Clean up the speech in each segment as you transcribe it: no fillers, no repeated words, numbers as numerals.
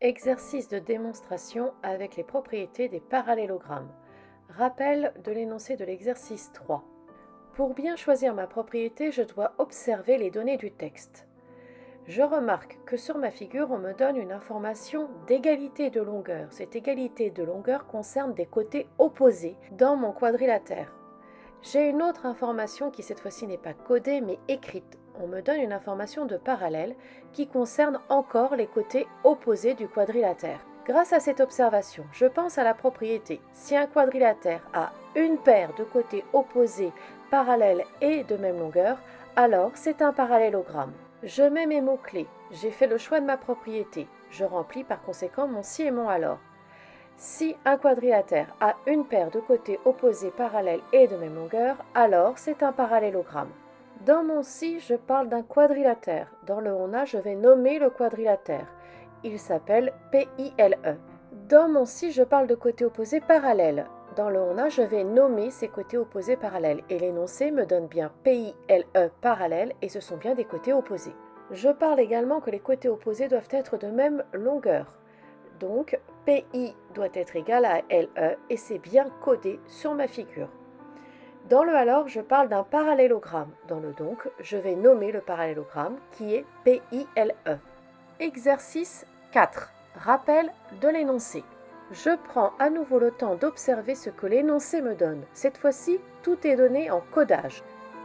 Exercice de démonstration avec les propriétés des parallélogrammes. Rappel de l'énoncé de l'exercice 3. Pour bien choisir ma propriété, je dois observer les données du texte. Je remarque que sur ma figure, on me donne une information d'égalité de longueur. Cette égalité de longueur concerne des côtés opposés dans mon quadrilatère. J'ai une autre information qui cette fois-ci n'est pas codée mais écrite. On me donne une information de parallèle qui concerne encore les côtés opposés du quadrilatère. Grâce à cette observation, je pense à la propriété. Si un quadrilatère a une paire de côtés opposés, parallèles et de même longueur, alors c'est un parallélogramme. Je mets mes mots-clés. J'ai fait le choix de ma propriété. Je remplis par conséquent mon si et mon alors. Si un quadrilatère a une paire de côtés opposés parallèles et de même longueur, alors c'est un parallélogramme. Dans mon si, je parle d'un quadrilatère. Dans le on a, je vais nommer le quadrilatère. Il s'appelle PILE. Dans mon si, je parle de côtés opposés parallèles. Dans le on a, je vais nommer ces côtés opposés parallèles. Et l'énoncé me donne bien PILE parallèle et ce sont bien des côtés opposés. Je parle également que les côtés opposés doivent être de même longueur. Donc, PI doit être égal à LE et c'est bien codé sur ma figure. Dans le alors, je parle d'un parallélogramme. Dans le donc, je vais nommer le parallélogramme qui est PILE. Exercice 4. Rappel de l'énoncé. Je prends à nouveau le temps d'observer ce que l'énoncé me donne. Cette fois-ci, tout est donné en codage.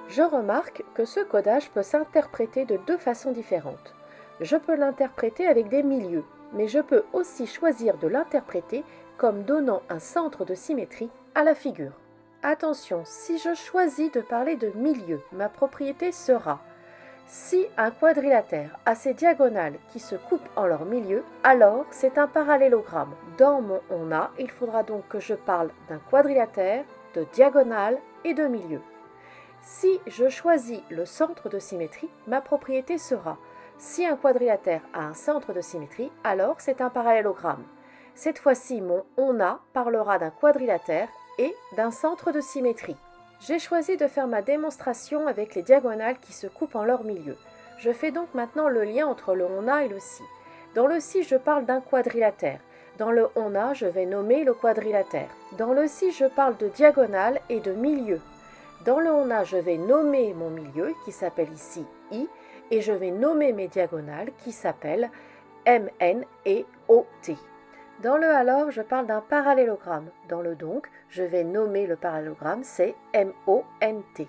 Je remarque que ce codage peut s'interpréter de deux façons différentes. Je peux l'interpréter avec des milieux, mais je peux aussi choisir de l'interpréter comme donnant un centre de symétrie à la figure. Attention, si je choisis de parler de milieu, ma propriété sera: si un quadrilatère a ses diagonales qui se coupent en leur milieu, alors c'est un parallélogramme. Dans mon on a, il faudra donc que je parle d'un quadrilatère, de diagonale et de milieu. Si je choisis le centre de symétrie, ma propriété sera: si un quadrilatère a un centre de symétrie, alors c'est un parallélogramme. Cette fois-ci, mon on a parlera d'un quadrilatère et d'un centre de symétrie. J'ai choisi de faire ma démonstration avec les diagonales qui se coupent en leur milieu. Je fais donc maintenant le lien entre le on a et le si. Dans le si, je parle d'un quadrilatère. Dans le on a, je vais nommer le quadrilatère. Dans le si, je parle de diagonale et de milieu. Dans le on a, je vais nommer mon milieu qui s'appelle ici I et je vais nommer mes diagonales qui s'appellent MN et OT. Dans le alors, je parle d'un parallélogramme. Dans le donc, je vais nommer le parallélogramme, c'est MONT.